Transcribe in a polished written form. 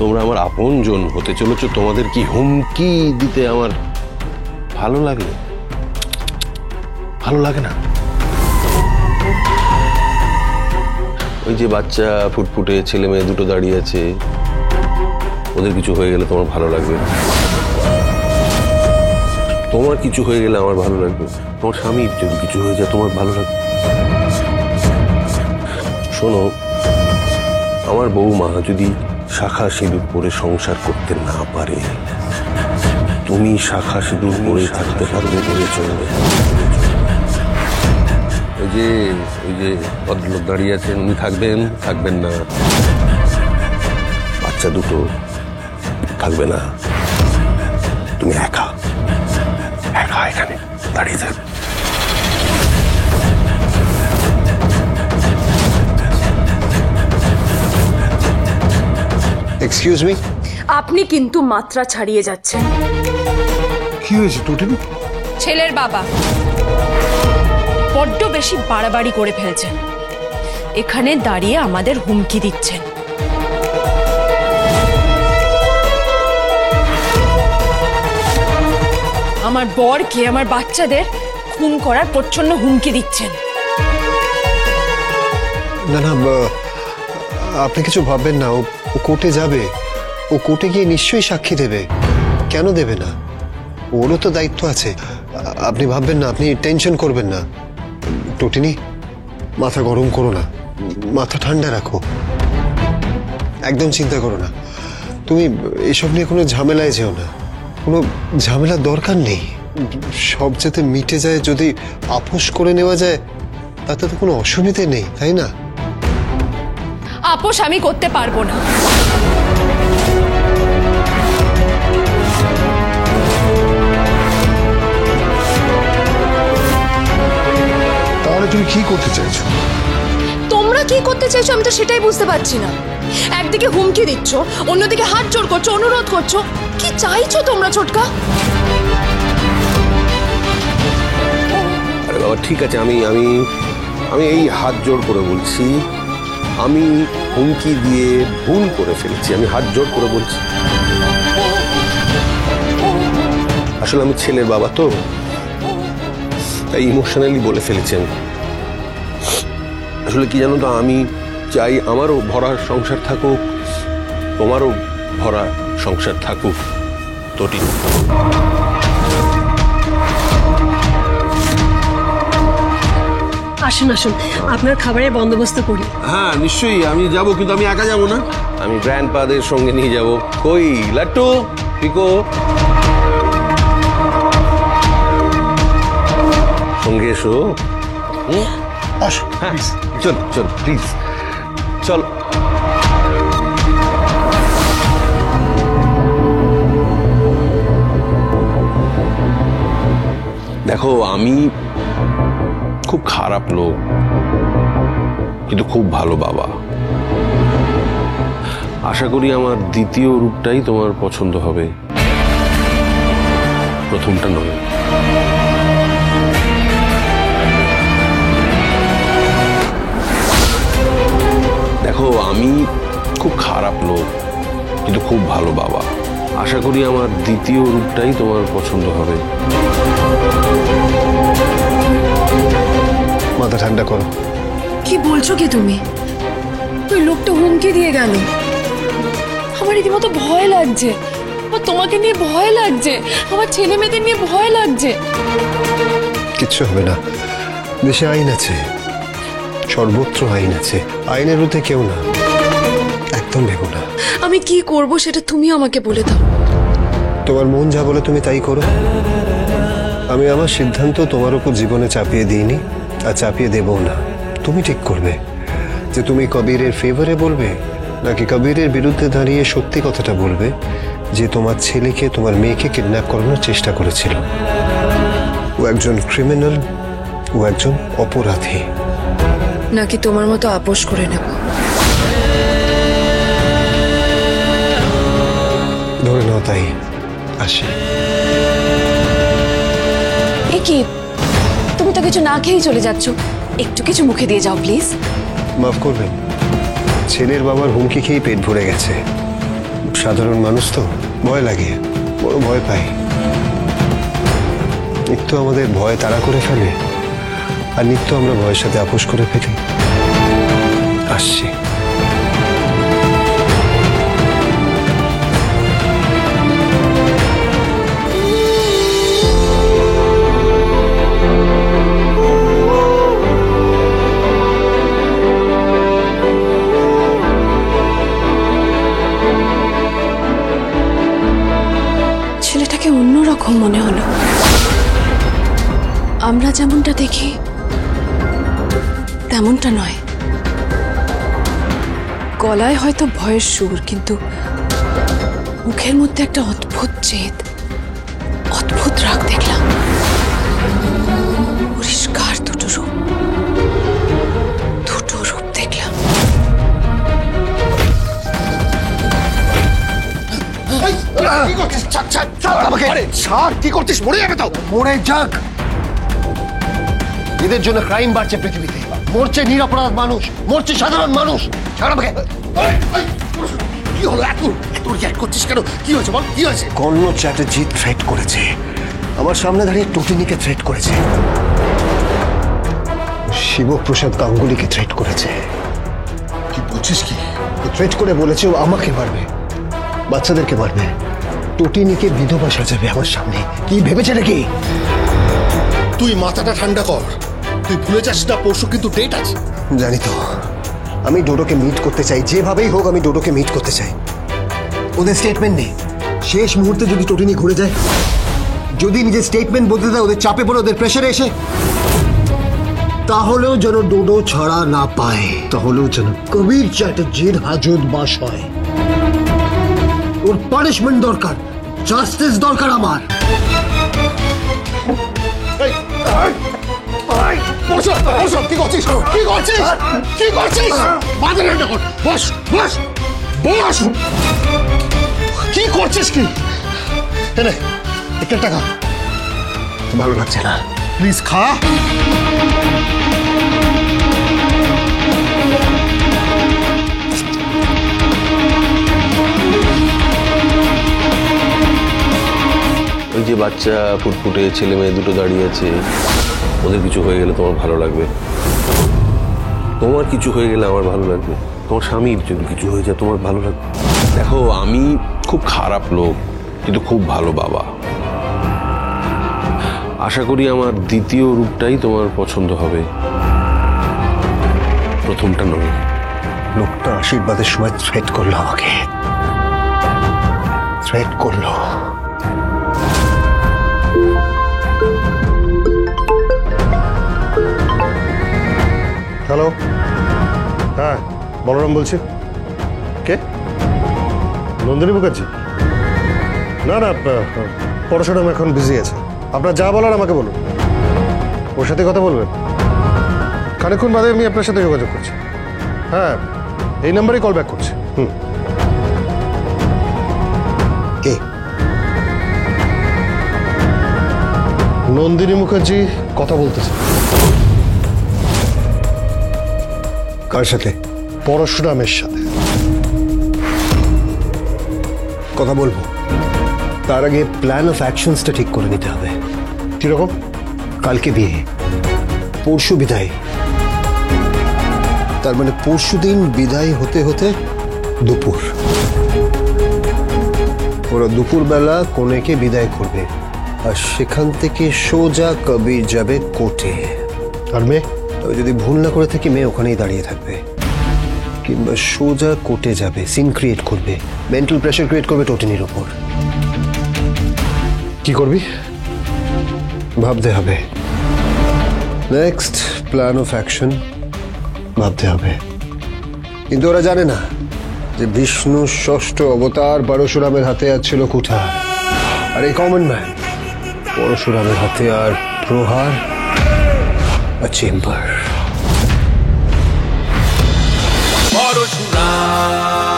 তোমরা আমার আপনজন হতে চলেছো, তোমাদের কি হুমকি দিতে আমার ভালো লাগে? ভালো লাগে না। ওই যে বাচ্চা ফুটফুটে ছেলে মেয়ে দুটো দাঁড়িয়ে আছে, ওদের কিছু হয়ে গেলে তোমার ভালো লাগবে? তোমার কিছু হয়ে গেলে আমার ভালো লাগবে? তোমার স্বামীর যদি কিছু হয়ে যায় তোমার ভালো লাগবে? শোনো, আমার বউমা যদি শাখা সিঁদুর পরে সংসার করতে না পারে, তুমি শাখা সিঁদুর পরে থাকতে পারবে বলে চলবে? ওই যে ভদ্রলোক দাঁড়িয়ে আছেন, উনি থাকবেন থাকবেন না? বাচ্চা দুটো থাকবে না? তুমি একা একা এখানে দাঁড়িয়ে থাকবে? এক্সকিউজ মি, আপনি কিন্তু মাত্রা ছাড়িয়ে যাচ্ছেন। কি হয়েছে টুটিনি? ছেলের বাবা বড্ড বেশি বাড়াবাড়ি করে ফেলছেন, এখানে দাঁড়িয়ে আমাদের হুমকি দিচ্ছেন। আমার বরকে, আমার বাচ্চাদের খুন করার প্রচ্ছন্ন হুমকি দিচ্ছেন। না না, আপনি কিছু ভাববেন না। ও কোর্টে যাবে, ও কোর্টে গিয়ে নিশ্চয়ই সাক্ষী দেবে। কেন দেবে না? ওরও তো দায়িত্ব আছে। আপনি ভাববেন না, আপনি টেনশন করবেন না। টুটিনি, মাথা গরম করো না, মাথা ঠান্ডা রাখো, একদম চিন্তা করো না। তুমি এসব নিয়ে কোনো ঝামেলায় যেও না, কোনো ঝামেলার দরকার নেই। সব যাতে মিটে যায়, যদি আপোষ করে নেওয়া যায় তাতে তো কোনো অসুবিধে নেই, তাই না? আপোষ আমি করতে পারবো না। তাহলে তুমি কি করতে চাইছো? তোমরা কি করতে চাইছো আমি তো সেটাই বুঝতে পারছি না। একদিকে হুমকি দিচ্ছ, অন্যদিকে হাত জোড় করছো, অনুরোধ করছো। কি চাইছো তোমরা ছোটকা? আরে বাবা ঠিক আছে, আমি আমি আমি এই হাত জোড় করে বলছি, আমি হুমকি দিয়ে ভুল করে ফেলেছি। আমি হাত জোড় করে বলছি, আসলে আমি ছেলের বাবা তো, তাই ইমোশনালি বলে ফেলেছি আমি। আসলে কি জানো তো, আমি চাই আমারও ভরা সংসার থাকুক, তোমারও ভরা সংসার থাকুক। তোটি আসুন আসুন, আপনার খাবারের বন্দোবস্ত করি। হ্যাঁ নিশ্চয়ই আমি যাব, কিন্তু আমি একা যাব না, আমি গ্র্যান্ডপাদের সঙ্গে নিয়ে যাব। কই লাট্টু, পিকো সঙ্গে এসো। আসো, হ্যাঁ চল চল প্লিজ চল। দেখো আমি খুব খারাপ লোক, কিন্তু খুব ভালো বাবা। আশা করি আমার দ্বিতীয় রূপটাই তোমার পছন্দ হবে, প্রথমটা নয়। দেখো আমি খুব খারাপ লোক, কিন্তু খুব ভালো বাবা। আশা করি আমার দ্বিতীয় রূপটাই তোমার পছন্দ হবে। মাথা ঠান্ডা করো। কি বলছো কি তুমি? ওই লোকটা হুমকি দিয়ে গেল। আমার রীতিমতো ভয় লাগছে। আমার তোমাকে নিয়ে ভয় লাগছে, আমার ছেলে মেয়েদের নিয়ে ভয় লাগছে। কিচ্ছু হবে না, দেশে আইন আছে, সর্বত্র আইন আছে, আইনের ঊর্ধ্বে কেউ না। একদম ভেবো না। আমি কি করব সেটা তুমি আমাকে বলে দাও। তোমার মন যা বলে তুমি তাই করো। আমি আমার সিদ্ধান্ত তোমার উপর জীবনে চাপিয়ে দিইনি, আর চাপিয়ে দেবও না। তুমি ঠিক করবে যে তুমি কবিরের ফেভারে বলবে, নাকি কবিরের বিরুদ্ধে দাঁড়িয়ে সত্যি কথাটা বলবে যে তোমার ছেলেকে, তোমার মেয়েকে কিডন্যাপ করানোর চেষ্টা করেছিল। ও একজন ক্রিমিনাল, ও একজন অপরাধী। নাকি তোমার মতো আপোষ করে নেব। ধরে নাও তাই। আসি। এ কি, তুমি তো কিছু না খেয়েই চলে যাচ্ছ, একটু কিছু মুখে দিয়ে যাও প্লিজ। মাফ করবেন, ছেলের বাবার হুমকি খেয়েই পেট ভরে গেছে। সাধারণ মানুষ তো ভয় লাগে, বড় ভয় পাই। নিত্য আমাদের ভয় তাড়া করে ফেলে, আর নিত্য আমরা ভয়ের সাথে আপোষ করে ফেলি। আসছি। ছেলেটাকে অন্যরকম মনে হলো। আমরা যেমনটা দেখি তেমনটা নয়। গলায় হয়তো ভয়ের সুর, কিন্তু মুখের মধ্যে একটা অদ্ভুত জেদ, অদ্ভুত রাগ দেখলাম। পরিষ্কার দুটো রূপ দেখলাম। কি করছিস? মরে যাবে তো। মরে যাক। এদের জন্য ক্রাইম বাড়ছে পৃথিবীতে। মরছে নিরপরাধ মানুষ, মরছে সাধারণ মানুষ। ছাড় আমাকে। কি হলো? এত রিঅ্যাক্ট করছিস কেন? কি হয়েছে বল, কি হয়েছে? কর্ণ চ্যাটার্জি থ্রেট করেছে, আমার সামনে দাঁড়িয়ে টুটিনিকে থ্রেট করেছে, শিবপ্রসাদ গাঙ্গুলিকে থ্রেট করেছে। কি বলছিস? কি থ্রেট করে বলেছে ও আমাকে মারবে, বাচ্চাদেরকে মারবে, টুটিনিকে বিধবা সাজাবে আমার সামনে। কি ভেবেছে নাকি? তুই মাথাটা ঠান্ডা কর। তুই ভুলে যাস না পরশু কিন্তু ডেট আছে। জানি তো, আমি ডোডোকে মিট করতে চাই, যেভাবেই হোক আমি ডোডোকে মিট করতে চাই। ওদের স্টেটমেন্ট নেই, শেষ মুহূর্তে যদি টুটিনি ঘুরে যায়, যদি নিজের স্টেটমেন্ট বদলে দেয়, ওদের চাপে পড়ে, ওদের প্রেশারে এসে, তাহলেও যেন ডোডো ছাড়া না পায়, তাহলেও যেন কবির চ্যাটার্জির হাজত বাস হয়। ওর পানিশমেন্ট দরকার, জাস্টিস দরকার আমার। কি করছিস? কি করছিস? কি করছিস? মাথা ঠান্ডা কর। বস বস বস। কি করছিস? কি এনে একটা টাকা? ভালো লাগছে না, প্লিজ খা। ওই যে বাচ্চা ফুটফুটে ছেলে মেয়ে দুটো দাঁড়িয়ে আছে, ওদের কিছু হয়ে গেলে তোমার ভালো লাগবে, তোমার কিছু হয়ে গেলে আমার ভালো লাগবে, তোমার স্বামীর যদি কিছু হয়ে যায় তোমার ভালো লাগবে। দেখো, আমি খুব খারাপ লোক, কিন্তু খুব ভালো বাবা। আশা করি আমার দ্বিতীয় রূপটাই তোমার পছন্দ হবে, প্রথমটা নয়। লোকটা আশীর্বাদের সময় থ্রেট করলো আমাকে, থ্রেট করলো। হ্যালো, হ্যাঁ বলরাম বলছি। কে? নন্দিনী মুখার্জি? না না, পড়াশোনা এখন বিজি আছে। আপনার যা বলার আমাকে বলুন, ওর সাথে কথা বলবেন। খানিকক্ষণ বাদে আমি আপনার সাথে যোগাযোগ করছি। হ্যাঁ, এই নাম্বারেই কল ব্যাক করছি। কে? নন্দিনী মুখার্জি কথা বলতেছে। কার সাথে? পরশুরামের সাথে কথা বলবো, তার আগে প্ল্যান অফ অ্যাকশনসটা ঠিক করে নিতে হবে। কিরকম? কালকে বিয়ে, পরশু বিদায়, তার মানে পরশুদিন বিদায় হতে হতে দুপুর। ওরা দুপুরবেলা কনেকে বিদায় করবে, আর সেখান থেকে সোজা কবির যাবে কোর্টে। আর মেয়ে? যদি ভুল না করে থাকি, মেয়ে ওখানেই দাঁড়িয়ে থাকবে, কিংবা সোজা কোর্টে যাবে, সিন ক্রিয়েট করবে, মেন্টাল প্রেশার ক্রিয়েট করবে টটিনির ওপর। কি করবি? ভাবতে হবে, নেক্সট প্ল্যান অফ অ্যাকশন ভাবতে হবে। কিন্তু ওরা জানে না যে বিষ্ণু ষষ্ঠ অবতার পরশুরামের হাতে আর ছিল কুঠার, আর এই কমন ম্যান পরশুরামের হাতে আর প্রহার আর চেম্বার। পরশুরাম।